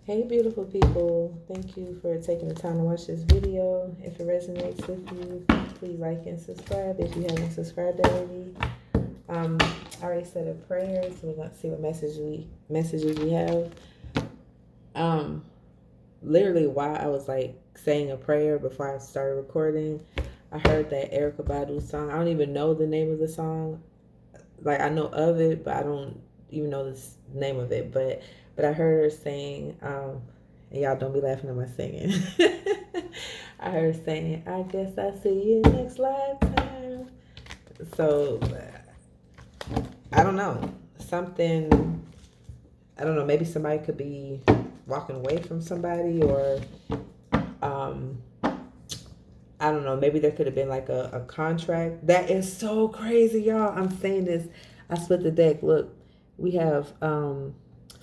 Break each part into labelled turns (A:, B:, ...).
A: Hey, beautiful people. Thank you for taking the time to watch this video. If it resonates with you, please like and subscribe if you haven't subscribed already. I already said a prayer, so we're going to see what messages we have. Um, Literally, while I was like saying a prayer before I started recording, I heard that Erica Badu song. I don't even know the name of the song. Like, I know of it, but I don't even know the name of it. But I heard her saying, and y'all don't be laughing at my singing. I heard her saying, "I guess I see you next lifetime." So I don't know, something. I don't know. Maybe somebody could be walking away from somebody, or um, I don't know. Maybe there could have been like a contract. That is so crazy, y'all. I'm saying this. I split the deck. Look, we have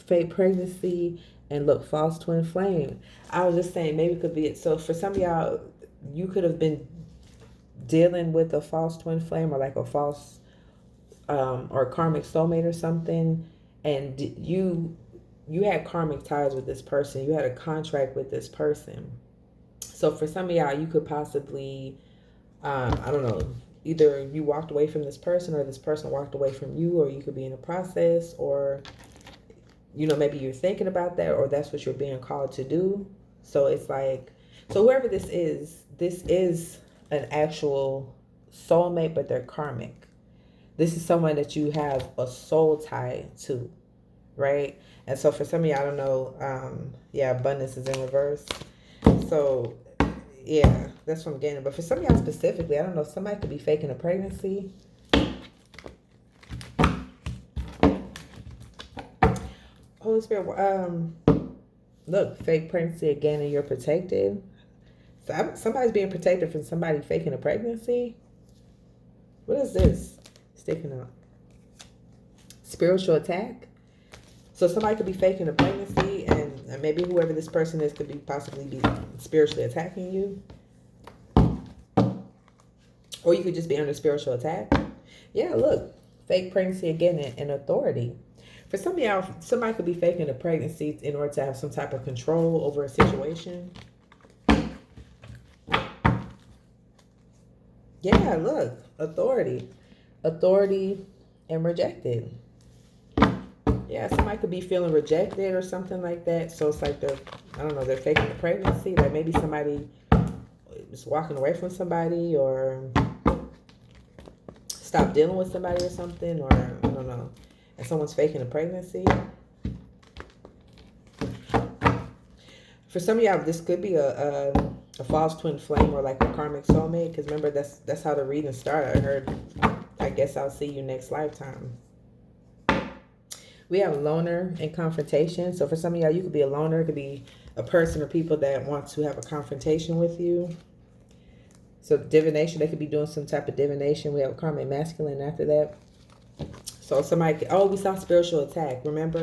A: fake pregnancy and look, false twin flame. I was just saying maybe it could be it. So for some of y'all, you could have been dealing with a false twin flame or like a false or a karmic soulmate or something, and you had karmic ties with this person. You had a contract with this person. So for some of y'all, you could possibly, I don't know, either you walked away from this person or this person walked away from you, or you could be in a process, or, maybe you're thinking about that, or that's what you're being called to do. So it's like, so whoever this is an actual soulmate, but they're karmic. This is someone that you have a soul tie to, right? And so for some of y'all, I don't know, yeah, abundance is in reverse. So yeah, that's what I'm getting. But for some of y'all specifically, I don't know, somebody could be faking a pregnancy. Holy Spirit, look, fake pregnancy again, and you're protected. So somebody's being protected from somebody faking a pregnancy. What is this sticking up? Spiritual attack. So somebody could be faking a pregnancy, and maybe whoever this person is could be possibly be spiritually attacking you. Or you could just be under spiritual attack. Yeah, look, fake pregnancy again, and authority. For some of y'all, somebody could be faking a pregnancy in order to have some type of control over a situation. Yeah, look, authority. Authority and rejected. Yeah, somebody could be feeling rejected or something like that. So it's like I don't know, they're faking the pregnancy. Like maybe somebody is walking away from somebody, or stop dealing with somebody or something, or I don't know. And someone's faking a pregnancy. For some of y'all, this could be a false twin flame or like a karmic soulmate. Because remember, that's how the reading started. I heard, I guess I'll see you next lifetime. We have loner and confrontation. So for some of y'all, you could be a loner. It could be a person or people that want to have a confrontation with you. So divination, they could be doing some type of divination. We have a karmic masculine after that. So somebody, we saw spiritual attack. Remember,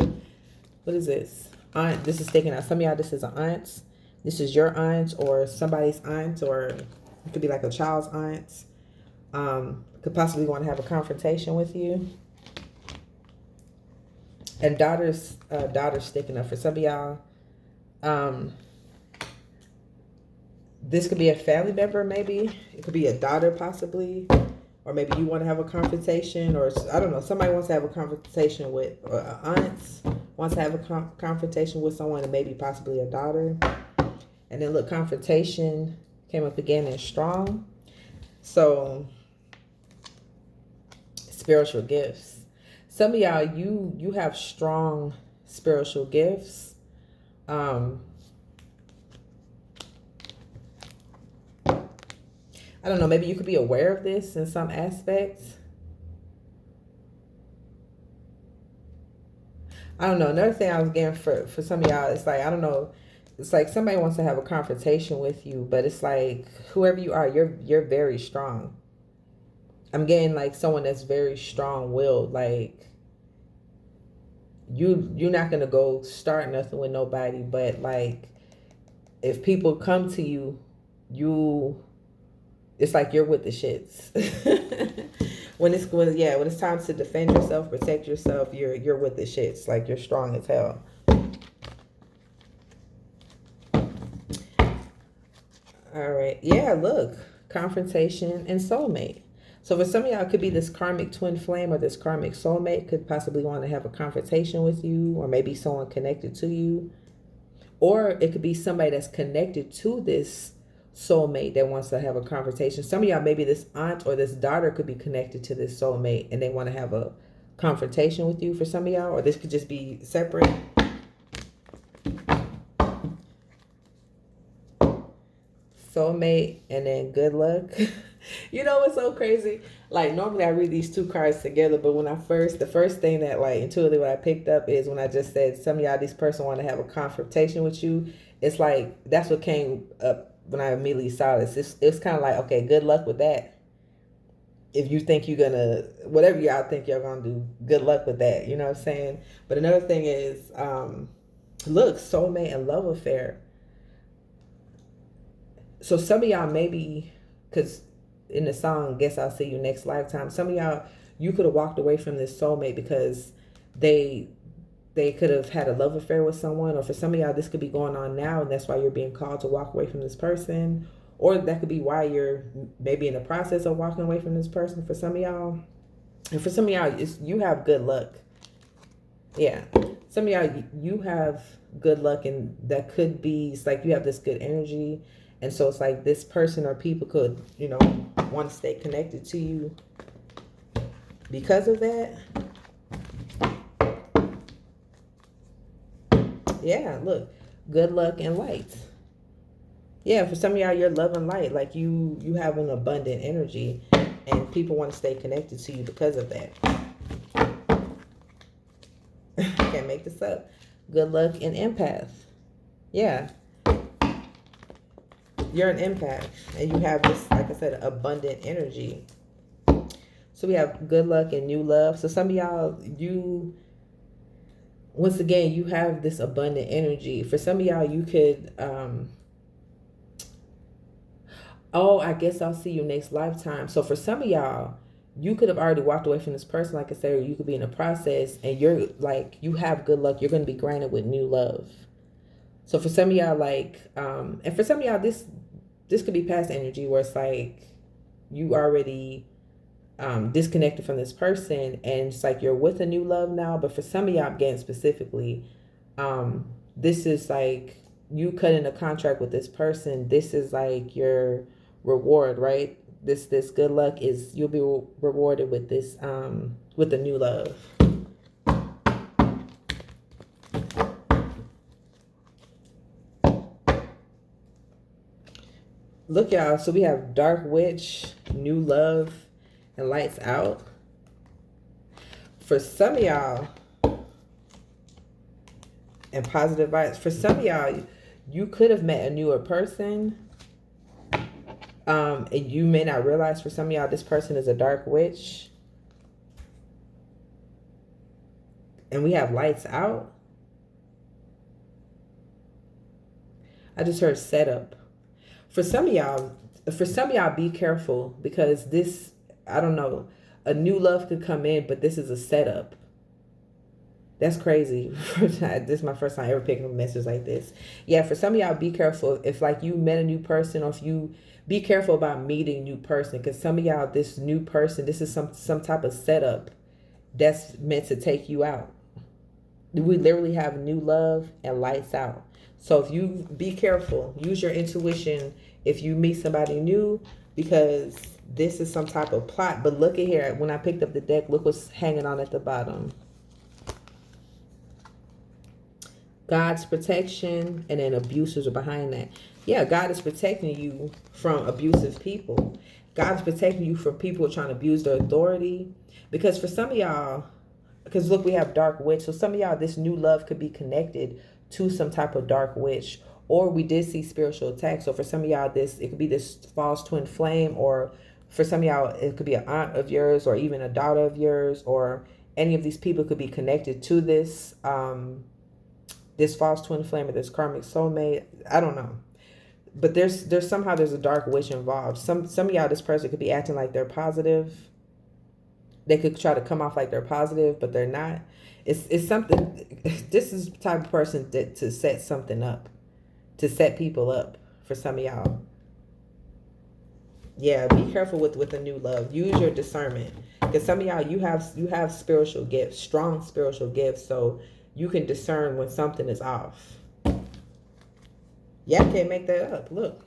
A: what is this? Aunt, this is sticking out. Some of y'all, this is an aunt. This is your aunt or somebody's aunt, or it could be like a child's aunt. Could possibly want to have a confrontation with you. And daughters sticking up for some of y'all. This could be a family member, maybe. It could be a daughter, possibly. Or maybe you want to have a confrontation, or I don't know, somebody wants to have a confrontation with, or an aunt wants to have a confrontation with someone, and maybe possibly a daughter. And then look, confrontation came up again and strong. So, spiritual gifts. Some of y'all, you have strong spiritual gifts. I don't know, maybe you could be aware of this in some aspects. I don't know. Another thing I was getting for some of y'all, it's like, I don't know, it's like somebody wants to have a confrontation with you, but it's like whoever you are, you're very strong. I'm getting like someone that's very strong-willed. Like you're not gonna go start nothing with nobody, but like if people come to you, it's like you're with the shits. when it's time to defend yourself, protect yourself, you're with the shits. Like you're strong as hell. All right. Yeah, look. Confrontation and soulmate. So for some of y'all, it could be this karmic twin flame or this karmic soulmate could possibly want to have a confrontation with you, or maybe someone connected to you. Or it could be somebody that's connected to this soulmate that wants to have a conversation. Some of y'all, maybe this aunt or this daughter could be connected to this soulmate and they want to have a confrontation with you for some of y'all, or this could just be separate. Soulmate and then good luck. You know what's so crazy? Like normally I read these two cards together, but when the first thing that like intuitively what I picked up is when I just said some of y'all, this person want to have a confrontation with you. It's like that's what came up when I immediately saw this. It's kind of like, okay, good luck with that. If you think you're gonna whatever y'all think you're gonna do, good luck with that. You know what I'm saying? But another thing is, look, soulmate and love affair. So some of y'all maybe, because in the song, Guess I'll See You Next Lifetime, some of y'all, you could have walked away from this soulmate because they could have had a love affair with someone, or for some of y'all, this could be going on now, and that's why you're being called to walk away from this person, or that could be why you're maybe in the process of walking away from this person for some of y'all. And for some of y'all, you have good luck. Yeah. Some of y'all, you have good luck, and that could be, it's like you have this good energy. And so it's like this person or people could, you know, want to stay connected to you because of that. Yeah, look, good luck and light. Yeah, for some of y'all, you're love and light. Like you have an abundant energy and people want to stay connected to you because of that. Can't make this up. Good luck and empath. Yeah. You're an empath and you have this, like I said, abundant energy. So we have good luck and new love. So some of y'all, once again, you have this abundant energy. For some of y'all, you could, I guess I'll see you next lifetime. So for some of y'all, you could have already walked away from this person, like I said, or you could be in a process and you're like, you have good luck. You're going to be granted with new love. So for some of y'all, like, and for some of y'all, this could be past energy where it's like you already disconnected from this person and it's like you're with a new love now. But for some of y'all, again, specifically, this is like you cut in a contract with this person. This is like your reward, right? This good luck is you'll be rewarded with this, with the new love. Look, y'all, so we have Dark Witch, New Love, and Lights Out. For some of y'all, and Positive Vibes, for some of y'all, you could have met a newer person. And you may not realize for some of y'all, this person is a Dark Witch. And we have Lights Out. I just heard setup. For some of y'all, be careful because this, I don't know, a new love could come in, but this is a setup. That's crazy. This is my first time ever picking up a message like this. Yeah, for some of y'all, be careful. If like you met a new person, or if you be careful about meeting a new person, because some of y'all, this new person, this is some type of setup that's meant to take you out. We literally have new love and lights out. So if you be careful, use your intuition if you meet somebody new, because this is some type of plot. But look at here, when I picked up the deck, look what's hanging on at the bottom. God's protection, and then abusers are behind that. Yeah, God is protecting you from abusive people. God's protecting you from people trying to abuse their authority. Because for some of y'all, because look, we have Dark Witch. So some of y'all, this new love could be connected to some type of Dark Witch. Or we did see spiritual attack. So for some of y'all, it could be this false twin flame. Or for some of y'all, it could be an aunt of yours, or even a daughter of yours. Or any of these people could be connected to this this false twin flame or this karmic soulmate. I don't know. But there's a Dark Witch involved. Some of y'all, this person could be acting like they're positive. They could try to come off like they're positive, but they're not. It's something. This is the type of person to set something up, to set people up for some of y'all. Yeah, be careful with the new love. Use your discernment. Because some of y'all, you have spiritual gifts, strong spiritual gifts, so you can discern when something is off. Yeah, I can't make that up. Look.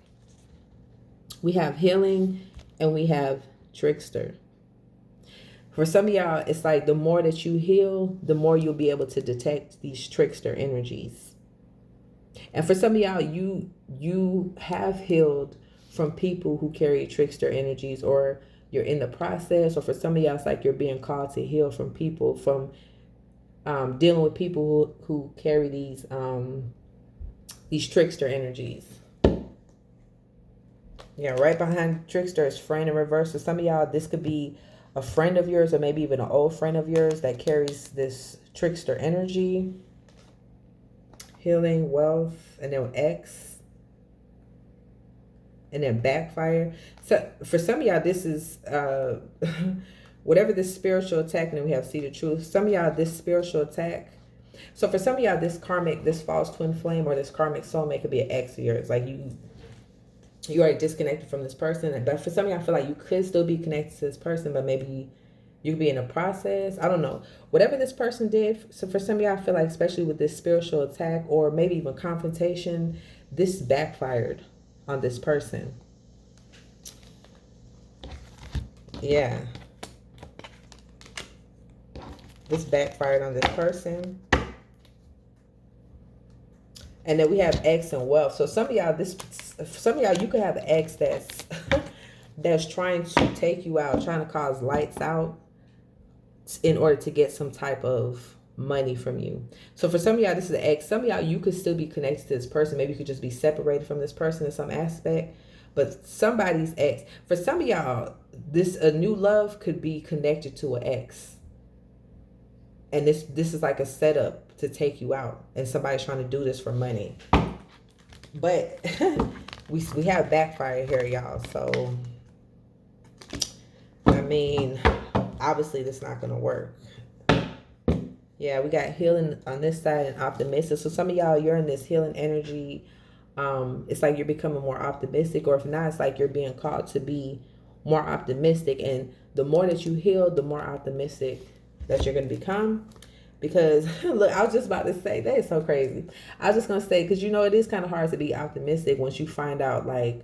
A: We have healing and we have trickster. For some of y'all, it's like the more that you heal, the more you'll be able to detect these trickster energies. And for some of y'all, you have healed from people who carry trickster energies, or you're in the process, or for some of y'all, it's like you're being called to heal from people, from dealing with people who carry these trickster energies. Yeah, right behind trickster is friend in reverse. So some of y'all, this could be a friend of yours, or maybe even an old friend of yours that carries this trickster energy. Healing, wealth, and then X, and then backfire. So for some of y'all, this is whatever this spiritual attack, and then we have see the truth. Some of y'all, this spiritual attack. So for some of y'all, this karmic, this false twin flame, or this karmic soulmate could be an ex of yours. Like you already disconnected from this person. But for some of y'all, I feel like you could still be connected to this person, but maybe you could be in a process. I don't know. Whatever this person did. So for some of y'all, I feel like, especially with this spiritual attack, or maybe even confrontation, this backfired on this person. Yeah. This backfired on this person. And then we have X and wealth. So some of y'all, you could have an X that's trying to take you out, trying to cause lights out in order to get some type of money from you. So for some of y'all, this is an X. Some of y'all, you could still be connected to this person. Maybe you could just be separated from this person in some aspect. But somebody's X. For some of y'all, a new love could be connected to an X. And this is like a setup to take you out, and somebody's trying to do this for money. But we have backfire here, y'all. So I mean, obviously this is not gonna work. Yeah, we got healing on this side and optimistic. So some of y'all, you're in this healing energy. It's like you're becoming more optimistic, or if not, it's like you're being called to be more optimistic. And the more that you heal, the more optimistic that you're going to become. Because look, I was just about to say, that is so crazy. I was just going to say, because it is kind of hard to be optimistic once you find out like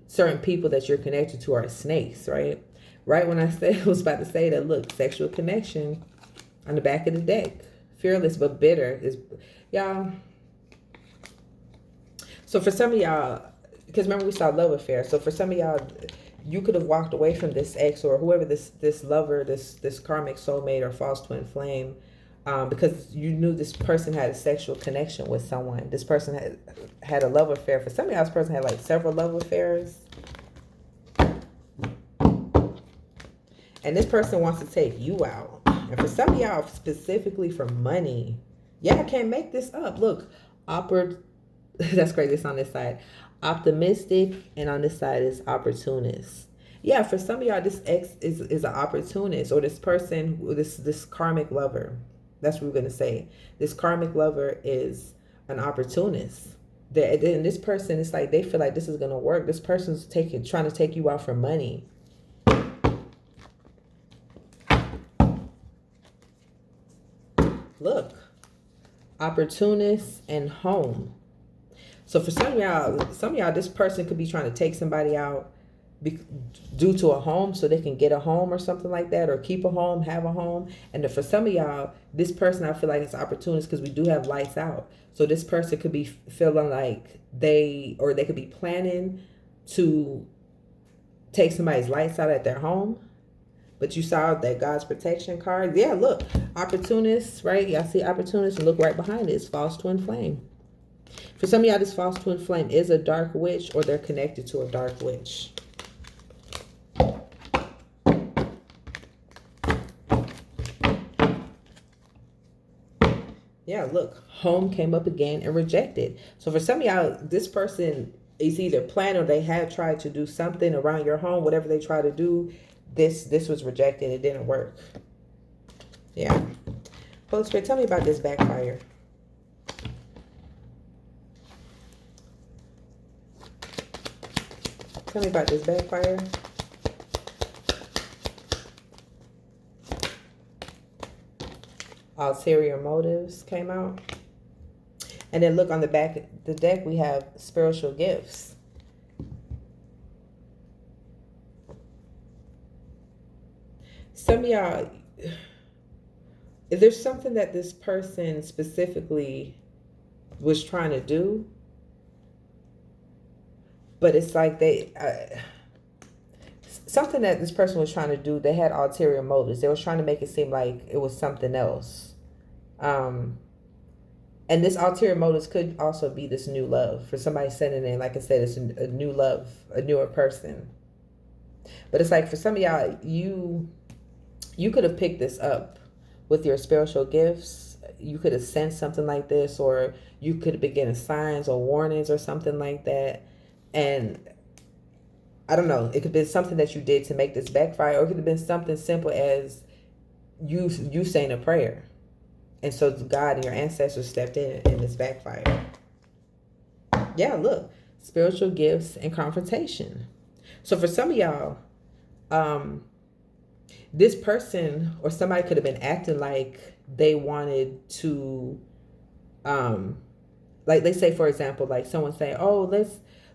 A: certain people that you're connected to are snakes, right? Right when I was about to say that, look, sexual connection on the back of the deck. Fearless but bitter is, y'all. So for some of y'all, because remember we saw love affair. So for some of y'all, you could have walked away from this ex, or whoever this lover, this karmic soulmate or false twin flame, because you knew this person had a sexual connection with someone. This person had a love affair. For some of y'all, this person had like several love affairs. And this person wants to take you out. And for some of y'all, specifically for money. Yeah, I can't make this up. Look, that's crazy. It's on this side. Optimistic, and on this side is opportunist. Yeah, for some of y'all, this ex is an opportunist, or this person, this karmic lover. That's what we're going to say. This karmic lover is an opportunist. And this person, it's like they feel like this is going to work. This person's trying to take you out for money. Look, opportunist and home. So for some of y'all, this person could be trying to take somebody out due to a home, so they can get a home or something like that, or keep a home, have a home. And then for some of y'all, this person, I feel like it's opportunist, because we do have lights out. So this person could be feeling like they could be planning to take somebody's lights out at their home. But you saw that God's protection card. Yeah, look, opportunists, right? Y'all see opportunists, and look right behind it. It's false twin flame. For some of y'all, this false twin flame is a dark witch, or they're connected to a dark witch. Yeah, look, home came up again and rejected. So for some of y'all, this person is either planned, or they have tried to do something around your home. Whatever they try to do, this was rejected. It didn't work. Yeah. Holy Spirit, tell me about this backfire. Tell me about this backfire. ulterior motives came out. And then look on the back of the deck, we have spiritual gifts. Some of y'all, there's something that this person specifically was trying to do, but it's like something that this person was trying to do, they had ulterior motives. They were trying to make it seem like it was something else. And this ulterior motives could also be this new love. For somebody sending in, like I said, it's a new love, a newer person. But it's like for some of y'all, you could have picked this up with your spiritual gifts. You could have sensed something like this, or you could have been getting signs or warnings or something like that. And I don't know, it could have been something that you did to make this backfire, or it could have been something simple as you saying a prayer. And so God and your ancestors stepped in and this backfire. Yeah, look, spiritual gifts and confrontation. So for some of y'all, this person or somebody could have been acting like they wanted to, like they say, for example, like someone say, oh,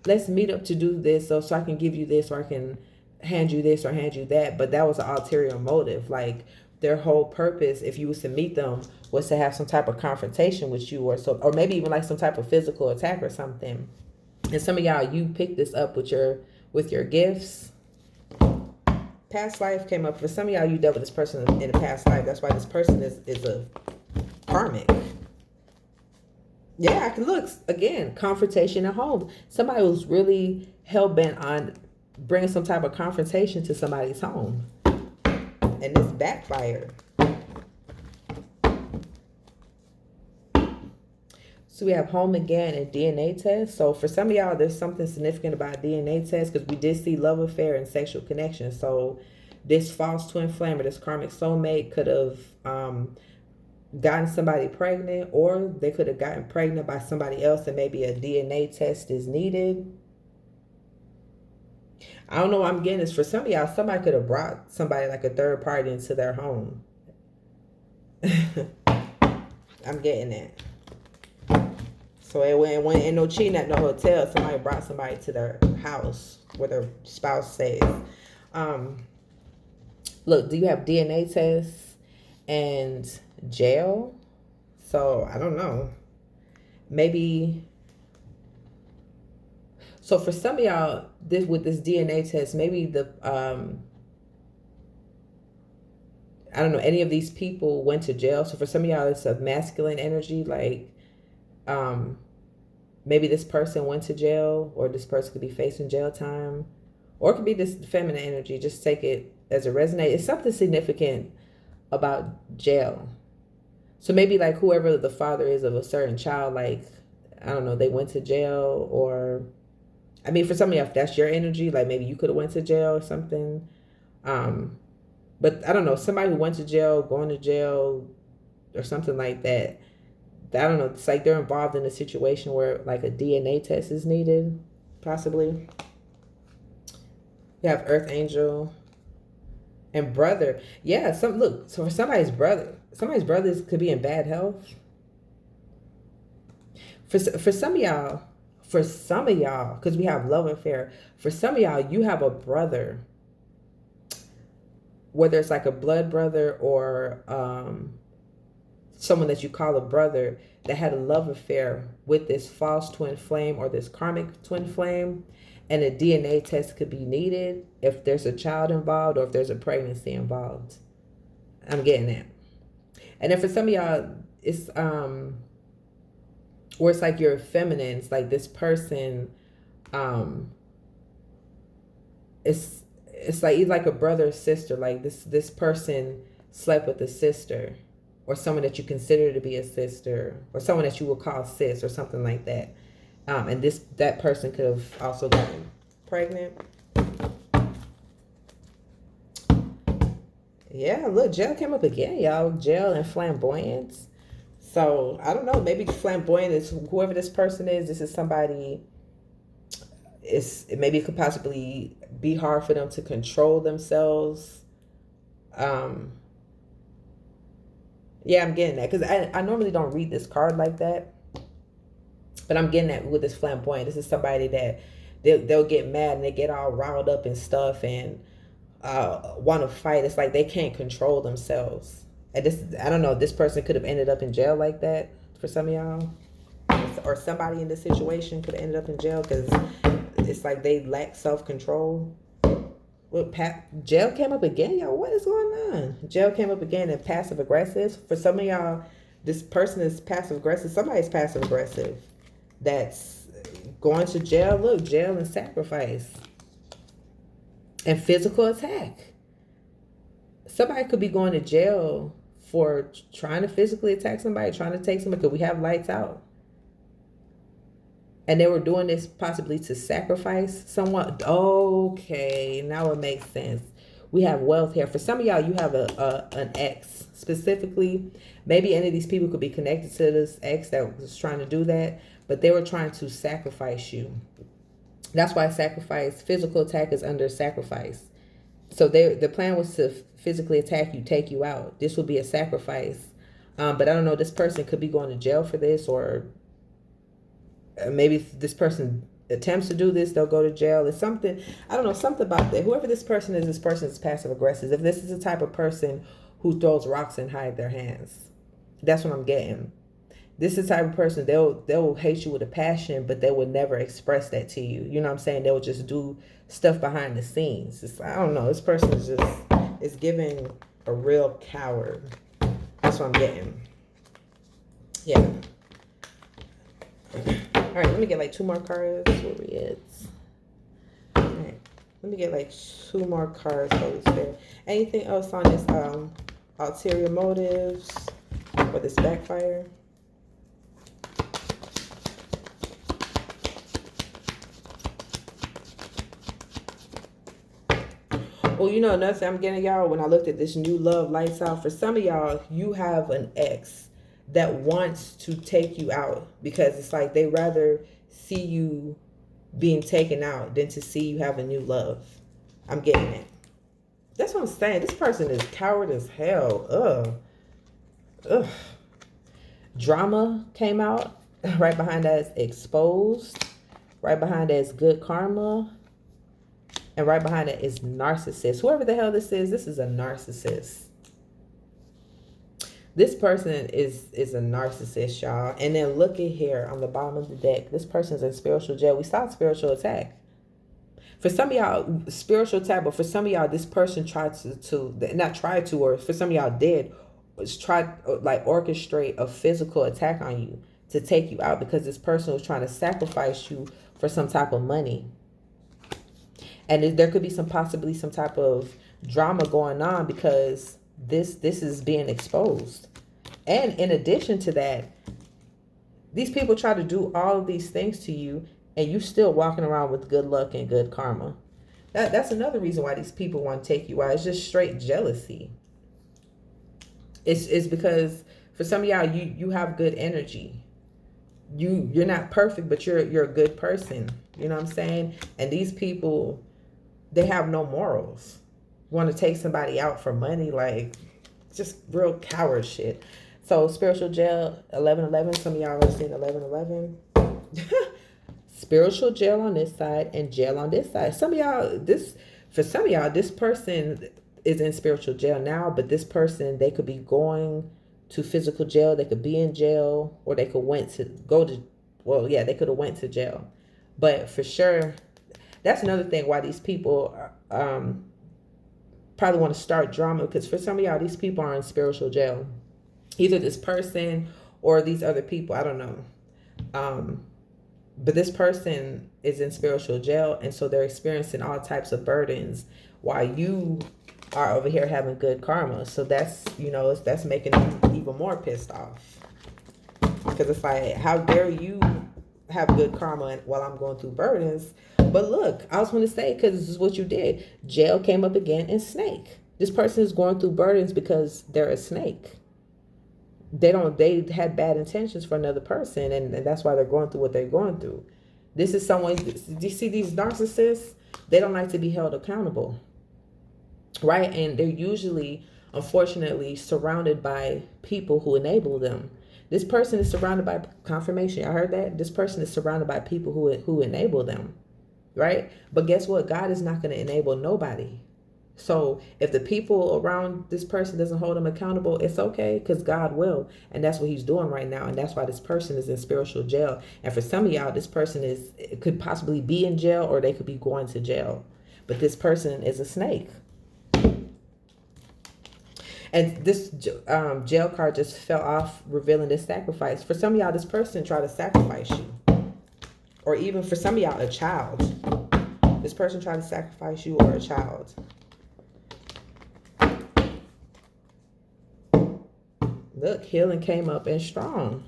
A: let's meet up to do this so I can give you this, or I can hand you this or hand you that. But that was an ulterior motive. Like their whole purpose, if you was to meet them, was to have some type of confrontation with you, or maybe even like some type of physical attack or something. And some of y'all, you picked this up with your gifts. Past life came up. For some of y'all, you dealt with this person in a past life. That's why this person is a karmic. Yeah, I can look again. Confrontation at home. Somebody was really hell bent on bringing some type of confrontation to somebody's home, and this backfired. So we have home again and DNA test. So for some of y'all, there's something significant about DNA test, because we did see love affair and sexual connection. So this false twin flame or this karmic soulmate could have gotten somebody pregnant, or they could have gotten pregnant by somebody else, and maybe a DNA test is needed. I don't know what I'm getting is for some of y'all, somebody could have brought somebody like a third party into their home. I'm getting that. So it went in no cheating at no hotel. Somebody brought somebody to their house where their spouse stays. Look, do you have DNA tests and jail? So I don't know. Maybe. So for some of y'all, with this DNA test, maybe I don't know, any of these people went to jail. So for some of y'all, it's a masculine energy, like maybe this person went to jail, or this person could be facing jail time, or it could be this feminine energy. Just take it as a resonate. It's something significant about jail. So maybe like whoever the father is of a certain child, like, I don't know, they went to jail, or, I mean, for some of you, if that's your energy, like maybe you could have went to jail or something. But I don't know, somebody who went to jail, going to jail, or something like that. I don't know. It's like they're involved in a situation where like a DNA test is needed, possibly. You have Earth Angel and brother. Yeah, so for somebody's brothers could be in bad health. For some of y'all, because we have love affair. For some of y'all, you have a brother, whether it's like a blood brother or someone that you call a brother, that had a love affair with this false twin flame or this karmic twin flame, and a DNA test could be needed if there's a child involved or if there's a pregnancy involved. I'm getting that. And then for some of y'all, it's where it's like you're feminine. It's like this person, it's like either like a brother or sister. Like this person slept with a sister, or someone that you consider to be a sister, or someone that you will call sis, or something like that. And that person could have also gotten pregnant. Yeah, look, jail came up again, y'all. Jail and flamboyance. So I don't know. Maybe flamboyant is whoever this person is. This is somebody. Maybe it could possibly be hard for them to control themselves. Yeah, I'm getting that. Because I normally don't read this card like that. But I'm getting that with this flamboyant. This is somebody that they'll get mad and they get all riled up and stuff and want to fight. It's like they can't control themselves. And this, I don't know, this person could have ended up in jail like that for some of y'all. Or somebody in this situation could have ended up in jail because it's like they lack self-control. Well, jail came up again, y'all. What is going on? Jail came up again and passive aggressive. For some of y'all, this person is passive aggressive. Somebody's passive aggressive. That's going to jail. Look, jail and sacrifice. And physical attack. Somebody could be going to jail for trying to physically attack somebody, trying to take somebody, because we have lights out. And they were doing this possibly to sacrifice someone. Okay, now it makes sense. We have wealth here. For some of y'all, you have an ex specifically. Maybe any of these people could be connected to this ex that was trying to do that, but they were trying to sacrifice you. That's why sacrifice, physical attack is under sacrifice. So the plan was to physically attack you, take you out. This would be a sacrifice. But I don't know, this person could be going to jail for this, or maybe if this person attempts to do this, they'll go to jail. It's something, I don't know, something about that. Whoever this person is passive aggressive. If this is the type of person who throws rocks and hide their hands, that's what I'm getting. This is the type of person, they'll hate you with a passion, but they will never express that to you. You know what I'm saying? They'll just do stuff behind the scenes. I don't know. This person is giving a real coward. That's what I'm getting. Yeah. All right, let me get like 2 more cards. Where we at? All right, let me get like 2 more cards, Holy Spirit. Anything else on this ulterior motives or this backfire? Well, you know, another thing I'm getting, y'all, when I looked at this new love lights out, for some of y'all, you have an ex that wants to take you out because it's like they rather see you being taken out than to see you have a new love. I'm getting it. That's what I'm saying. This person is coward as hell. Ugh. Drama came out. Right behind that is exposed. Right behind that is good karma. And right behind it is narcissist. Whoever the hell this is a narcissist. This person is a narcissist, y'all. And then look at here on the bottom of the deck. This person's in spiritual jail. We saw spiritual attack. For some of y'all, spiritual attack, but for some of y'all, this person tried or for some of y'all did, was try like orchestrate a physical attack on you to take you out because this person was trying to sacrifice you for some type of money. And there could be possibly some type of drama going on because this is being exposed. And in addition to that, these people try to do all of these things to you and you still walking around with good luck and good karma. That's another reason why these people want to take you out. It's just straight jealousy. It's because for some of y'all, you have good energy. You're not perfect, but you're a good person. You know what I'm saying? And these people, they have no morals. Want to take somebody out for money, like just real coward shit. So spiritual jail, 1111. Some of y'all have seen 1111. Spiritual jail on this side and jail on this side. For some of y'all, this person is in spiritual jail now, but this person, they could be going to physical jail. They could be in jail, or they could they could have went to jail. But for sure, that's another thing why these people probably want to start drama, because for some of y'all, these people are in spiritual jail. Either this person or these other people, I don't know. But this person is in spiritual jail, and so they're experiencing all types of burdens while you are over here having good karma. So that's, that's making them even more pissed off. Because it's like, how dare you have good karma while I'm going through burdens? But look, I was going to say, because this is what you did. Jail came up again, and snake. This person is going through burdens because they're a snake. They had bad intentions for another person, and that's why they're going through what they're going through. This is someone, do you see these narcissists? They don't like to be held accountable, right? And they're usually unfortunately surrounded by people who enable them. This person is surrounded by confirmation. I heard that. This person is surrounded by people who enable them, right? But guess what? God is not going to enable nobody. So if the people around this person doesn't hold them accountable, it's okay, because God will. And that's what he's doing right now. And that's why this person is in spiritual jail. And for some of y'all, this person could possibly be in jail, or they could be going to jail. But this person is a snake. And this jail card just fell off, revealing this sacrifice. For some of y'all, this person tried to sacrifice you. Or even for some of y'all, a child. This person tried to sacrifice you, or a child. Look, healing came up and strong.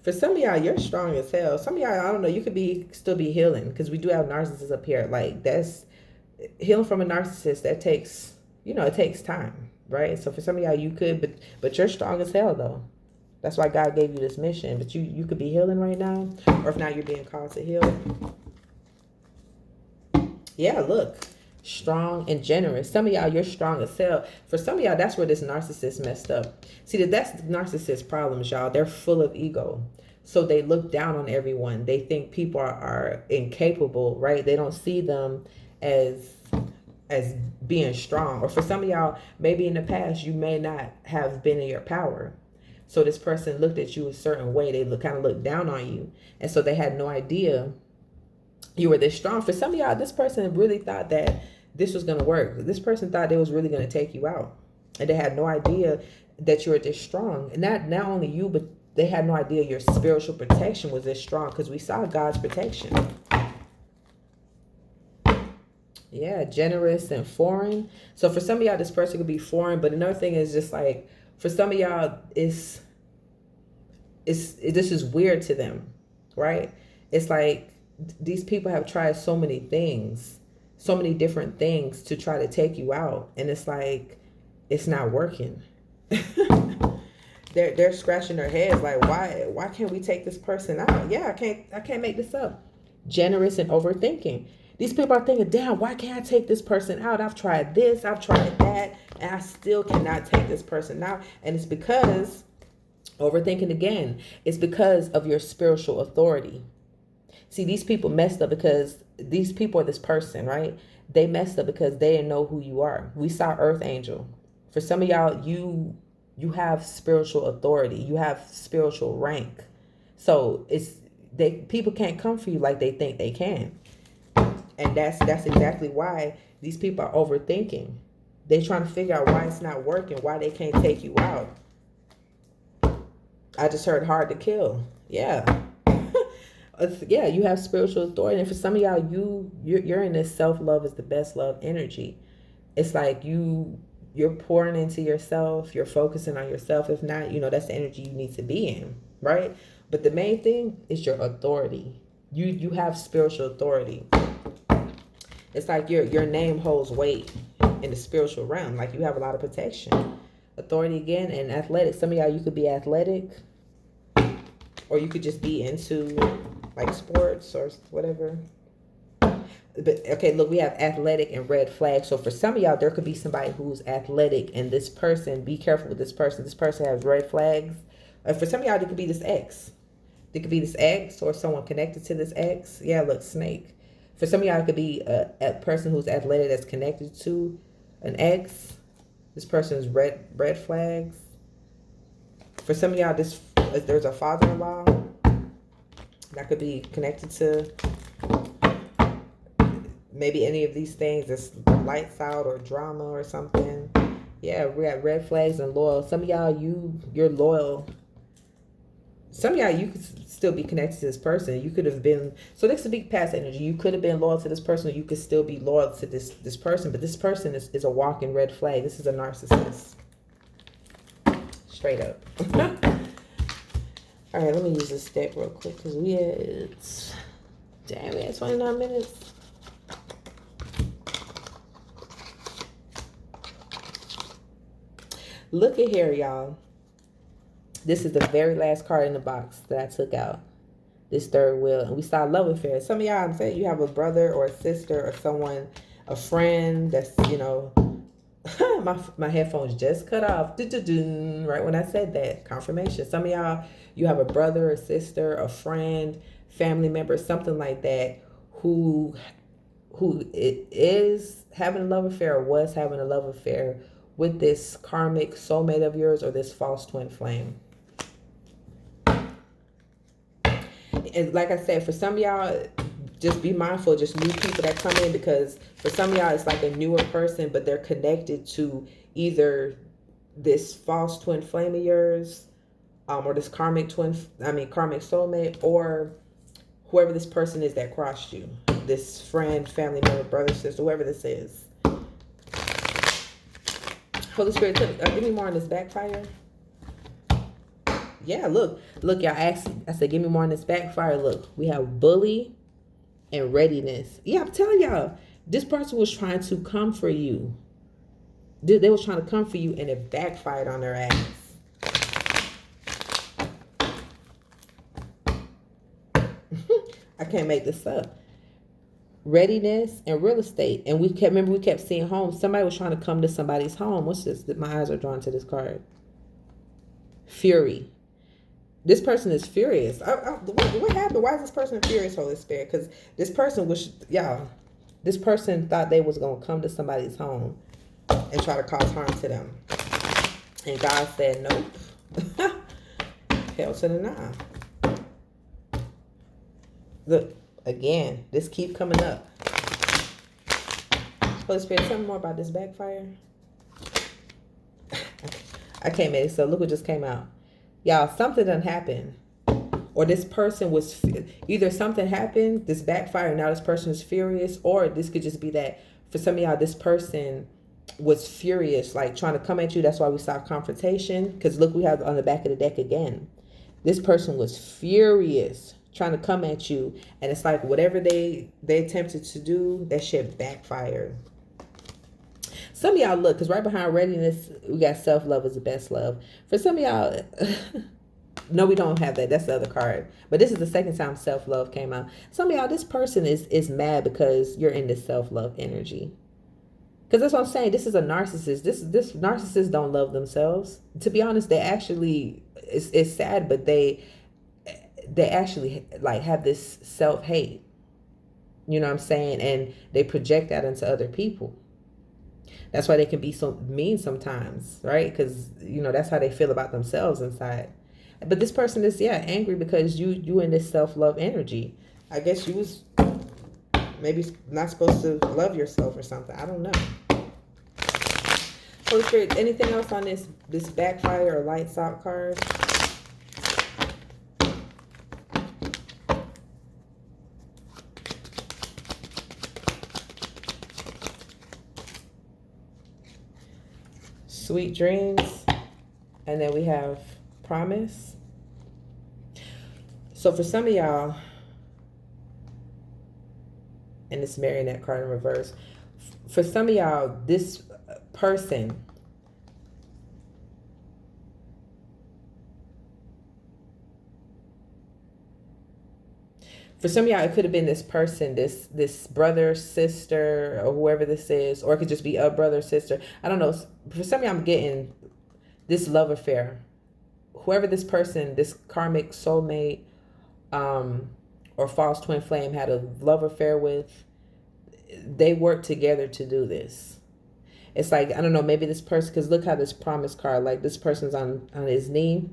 A: For some of y'all, you're strong as hell. Some of y'all, I don't know, you could still be healing, because we do have narcissists up here. Like, that's healing from a narcissist. That takes, it takes time, right? So for some of y'all, you could, but you're strong as hell though. That's why God gave you this mission. But you could be healing right now, or if not, you're being called to heal. Yeah, look. Strong and generous. Some of y'all, you're strong as hell. For some of y'all, that's where this narcissist messed up. See, that's the narcissist problems, y'all. They're full of ego. So they look down on everyone. They think people are incapable, right? They don't see them as being strong. Or for some of y'all, maybe in the past, you may not have been in your power. So this person looked at you a certain way. They kind of looked down on you. And so they had no idea you were this strong. For some of y'all, this person really thought that this was going to work. This person thought they was really going to take you out. And they had no idea that you were this strong. And not only you, but they had no idea your spiritual protection was this strong, because we saw God's protection. Yeah, generous and foreign. So for some of y'all, this person could be foreign. But another thing is just like, for some of y'all, this is weird to them, right? It's like these people have tried so many things, so many different things to try to take you out. And it's like, it's not working. They're scratching their heads like, why can't we take this person out? Yeah, I can't make this up. Generous and overthinking. These people are thinking, damn, why can't I take this person out? I've tried this, I've tried that, and I still cannot take this person out. And it's because, overthinking again, it's because of your spiritual authority. See, these people messed up because these people are this person, right? They messed up because they didn't know who you are. We saw Earth Angel. For some of y'all, you have spiritual authority. You have spiritual rank. So people can't come for you like they think they can. And that's exactly why these people are overthinking. They're trying to figure out why it's not working, why they can't take you out. I just heard hard to kill. Yeah. Yeah, you have spiritual authority. And for some of y'all, you're in this self-love is the best love energy. It's like you're pouring into yourself, you're focusing on yourself. If not, that's the energy you need to be in, right? But the main thing is your authority. You have spiritual authority. It's like your name holds weight in the spiritual realm. Like, you have a lot of protection. Authority again, and athletic. Some of y'all, you could be athletic, or you could just be into like sports or whatever. But okay, look, we have athletic and red flag. So for some of y'all, there could be somebody who's athletic, and this person, be careful with this person. This person has red flags. For some of y'all, it could be this ex. It could be this ex or someone connected to this ex. Yeah, look, snake. For some of y'all, it could be a person who's athletic that's connected to an ex. This person's red flags. For some of y'all, there's a father-in-law that could be connected to maybe any of these things. It's lights out or drama or something. Yeah, we got red flags and loyal. Some of y'all, you're loyal. Some of y'all, you could still be connected to this person. You could have been, so this is a big past energy. You could have been loyal to this person, or you could still be loyal to this person. But this person is a walking red flag. This is a narcissist. Straight up. All right, let me use this deck real quick, because we had 29 minutes. Look at here, y'all. This is the very last card in the box that I took out. This third wheel. And we saw love affair. Some of y'all, I'm saying, you have a brother or a sister or someone, a friend that's, my headphones just cut off. Right when I said that. Confirmation. Some of y'all, you have a brother, a sister, a friend, family member, something like that, who it is having a love affair or was having a love affair with this karmic soulmate of yours or this false twin flame. And like I said, for some of y'all, just be mindful, just new people that come in, because for some of y'all, it's like a newer person, but they're connected to either this false twin flame of yours, or this karmic soulmate, or whoever this person is that crossed you, this friend, family member, brother, sister, whoever this is. Holy Spirit, give me more on this backfire. Yeah, look, y'all asked. I said, give me more on this backfire. Look, we have bully and readiness. Yeah, I'm telling y'all, this person was trying to come for you. They was trying to come for you, and it backfired on their ass. I can't make this up. Readiness and real estate. And we kept seeing homes. Somebody was trying to come to somebody's home. What's this? My eyes are drawn to this card. Fury. This person is furious. What happened? Why is this person furious, Holy Spirit? Because this person this person thought they was going to come to somebody's home and try to cause harm to them. And God said, nope. Hell to the nah. Look, again, this keep coming up. Holy Spirit, tell me more about this backfire. I can't make it. So look what just came out. Y'all, something done happened. Or this person was, either something happened, this backfire, now this person is furious, or this could just be that for some of y'all, this person was furious, like trying to come at you. That's why we saw confrontation. Because look, we have on the back of the deck again. This person was furious, trying to come at you. And it's like whatever they attempted to do, that shit backfired. Some of y'all, look, because right behind readiness, we got self-love is the best love. For some of y'all, no, we don't have that. That's the other card. But this is the second time self-love came out. Some of y'all, this person is mad because you're in this self-love energy. Because that's what I'm saying. This is a narcissist. This narcissists don't love themselves. To be honest, they actually, it's sad, but they actually like have this self-hate. You know what I'm saying? And they project that into other people. That's why they can be so mean sometimes, right? Because, you know, that's how they feel about themselves inside. But this person is, angry because you in this self-love energy. I guess you was maybe not supposed to love yourself or something. I don't know. Holy Spirit, anything else on this backfire or lights out card? Sweet dreams. And then we have promise. So for some of y'all, and this marionette card in reverse, for some of y'all, this person, for some of y'all, it could have been this person, this brother, sister, or whoever this is, or it could just be a brother, sister. I don't know. For some of y'all, I'm getting this love affair. Whoever this person, this karmic soulmate, or false twin flame had a love affair with, they work together to do this. It's like, I don't know, maybe this person, because look how this promise card, like this person's on his knee.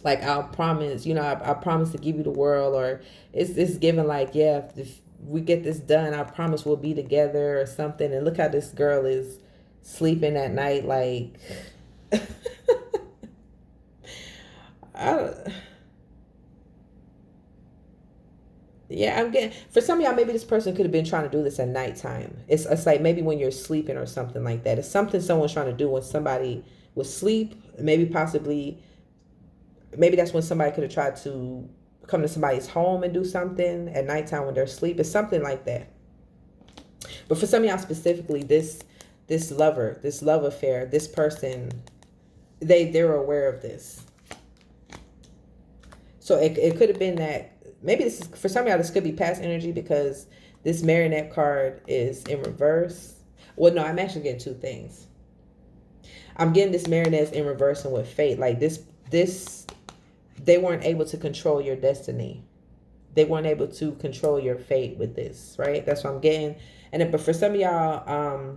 A: Like, I'll promise, you know, I promise to give you the world, or it's given like, yeah, if we get this done, I promise we'll be together or something. And look how this girl is sleeping at night, like, I'm getting, for some of y'all, maybe this person could have been trying to do this at nighttime. It's like maybe when you're sleeping or something like that. It's something someone's trying to do when somebody was asleep. Maybe that's when somebody could have tried to come to somebody's home and do something at nighttime when they're asleep. It's something like that. But for some of y'all specifically, this love affair, this person, they're aware of this. So it could have been that, maybe this is, for some of y'all, this could be past energy, because this marionette card is in reverse. Well, no, I'm actually getting two things. I'm getting this marionette in reversing with fate. Like this, they weren't able to control your destiny. They weren't able to control your fate with this, right? That's what I'm getting. And then, but for some of y'all,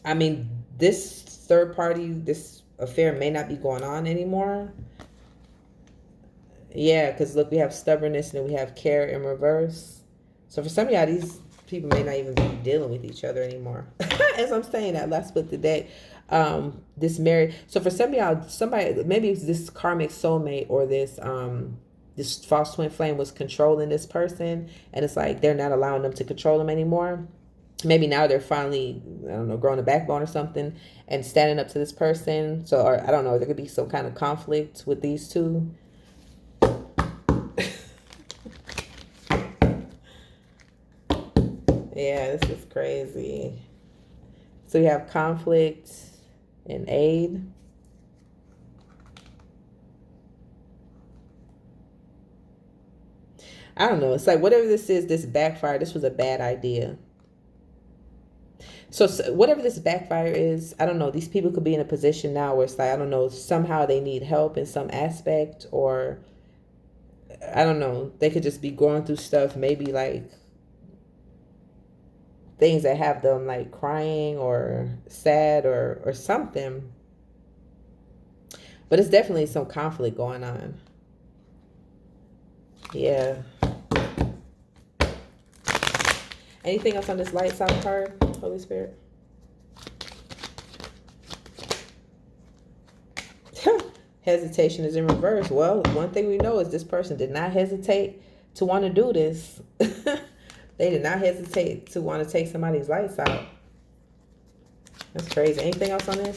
A: I mean, this third party, this affair may not be going on anymore. Yeah, because look, we have stubbornness and then we have care in reverse. So for some of y'all, these people may not even be dealing with each other anymore. As I'm saying that, let's split the deck. This marriage. So for some of y'all, somebody, maybe it's this karmic soulmate or this false twin flame was controlling this person, and it's like they're not allowing them to control them anymore. Maybe now they're finally, I don't know, growing a backbone or something and standing up to this person. So, or I don't know, there could be some kind of conflict with these two. Yeah, this is crazy. So you have conflict and aid. I don't know. It's like whatever this is, this backfire. This was a bad idea. So whatever this backfire is, I don't know. These people could be in a position now where it's like, I don't know, somehow they need help in some aspect, or I don't know. They could just be going through stuff, maybe like things that have them like crying or sad or something. But it's definitely some conflict going on. Yeah. Anything else on this lights out card, Holy Spirit? Hesitation is in reverse. Well, one thing we know is this person did not hesitate to want to do this. They did not hesitate to want to take somebody's lights out. That's crazy. Anything else on this?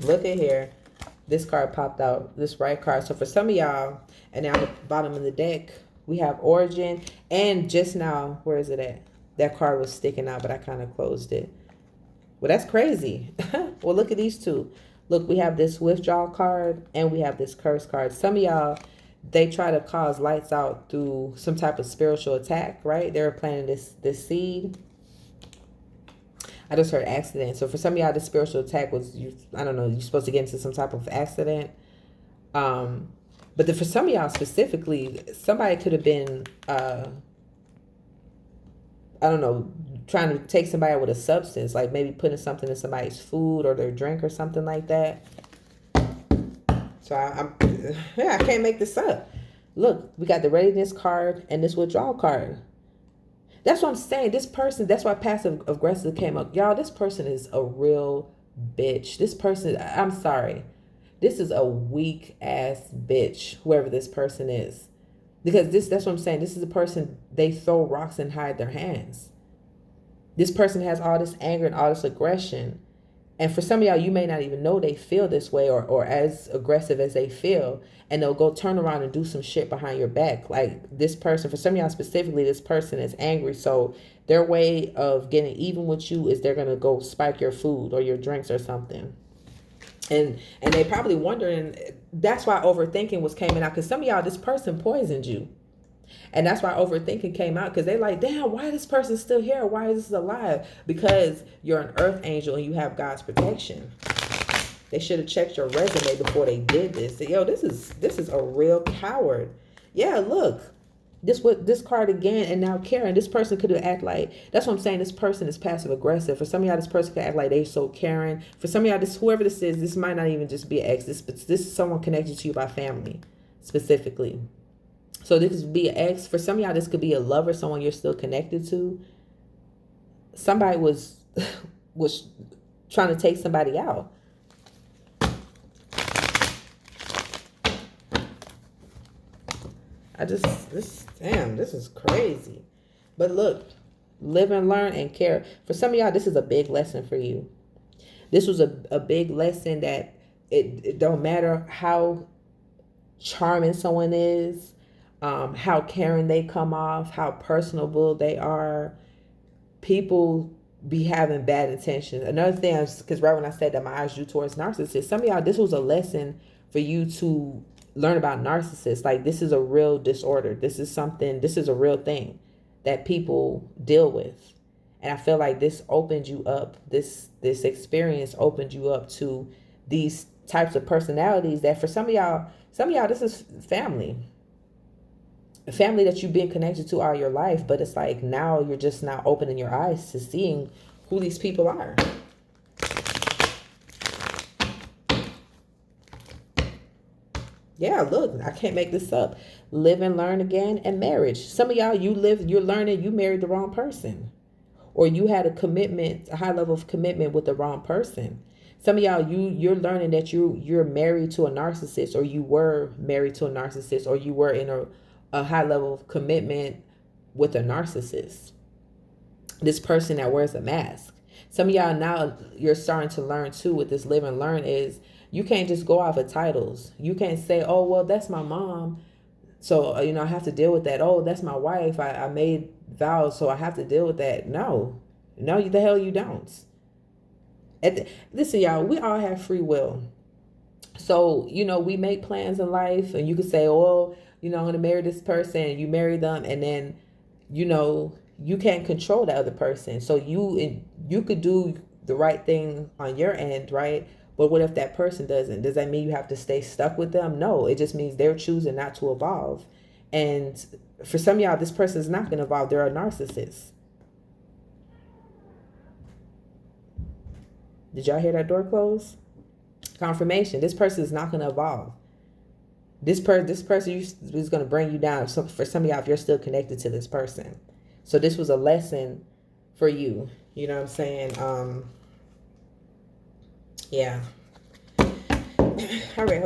A: Look at here. This card popped out, this right card. So for some of y'all, and down the bottom of the deck, we have origin. And just now, where is it at? That card was sticking out, but I kind of closed it. Well, that's crazy. Well, look at these two. Look, we have this withdrawal card and we have this curse card. Some of y'all, they try to cause lights out through some type of spiritual attack, right? They're planting this seed. I just heard accident. So for some of y'all, the spiritual attack was, I don't know, you're supposed to get into some type of accident. But for some of y'all specifically, somebody could have been, I don't know, trying to take somebody out with a substance, like maybe putting something in somebody's food or their drink or something like that. So I can't make this up. Look, we got the readiness card and this withdrawal card. That's what I'm saying. This person, that's why passive aggressive came up. Y'all, this person is a real bitch. This person, I'm sorry. This is a weak ass bitch, whoever this person is. Because that's what I'm saying. This is a person, they throw rocks and hide their hands. This person has all this anger and all this aggression. And for some of y'all, you may not even know they feel this way or as aggressive as they feel. And they'll go turn around and do some shit behind your back. Like this person, for some of y'all specifically, this person is angry. So their way of getting even with you is they're going to go spike your food or your drinks or something. And they probably wondering, that's why overthinking was coming out. Because some of y'all, this person poisoned you. And that's why overthinking came out, because they like, damn, why is this person still here? Why is this alive? Because you're an earth angel and you have God's protection. They should have checked your resume before they did this. Yo, this is a real coward. Yeah, look. This card again, and now Karen, this person could have acted like, that's what I'm saying, this person is passive aggressive. For some of y'all, this person could act like they so caring. For some of y'all, whoever this is, this might not even just be an ex. This is someone connected to you by family, specifically. So this could be an ex. For some of y'all, this could be a lover, someone you're still connected to. Somebody was trying to take somebody out. This is crazy. But look, live and learn and care. For some of y'all, this is a big lesson for you. This was a big lesson that it don't matter how charming someone is, how caring they come off, how personable they are. People be having bad intentions. Another thing is, because right when I said that my eyes drew towards narcissists, some of y'all, this was a lesson for you to learn about narcissists. Like, this is a real disorder. This is a real thing. that people deal with. And I feel like this opened you up. This experience opened you up to these types of personalities that for some of y'all, this is family. A family that you've been connected to all your life, but it's like now you're just now opening your eyes to seeing who these people are. Yeah, look, I can't make this up. Live and learn again, and marriage. Some of y'all, you're learning, you married the wrong person. Or you had a high level of commitment with the wrong person. Some of y'all, you're learning that you're married to a narcissist, or you were married to a narcissist, or you were in a high level of commitment with a narcissist. This person that wears a mask. Some of y'all now, you're starting to learn too with this live and learn is you can't just go off of titles. You can't say, oh, well, that's my mom, so, I have to deal with that. Oh, that's my wife. I made vows, so I have to deal with that. No, the hell you don't. Listen, y'all, we all have free will. So, we make plans in life, and you could say, oh, I'm going to marry this person. You marry them, and then, you can't control the other person. So you could do the right thing on your end, right? But what if that person doesn't? Does that mean you have to stay stuck with them? No, it just means they're choosing not to evolve. And for some of y'all, this person is not going to evolve. They're a narcissist. Did y'all hear that door close? Confirmation. This person is not going to evolve. This person is going to bring you down. So for some of y'all, if you're still connected to this person. So this was a lesson for you. You know what I'm saying? Yeah. All right.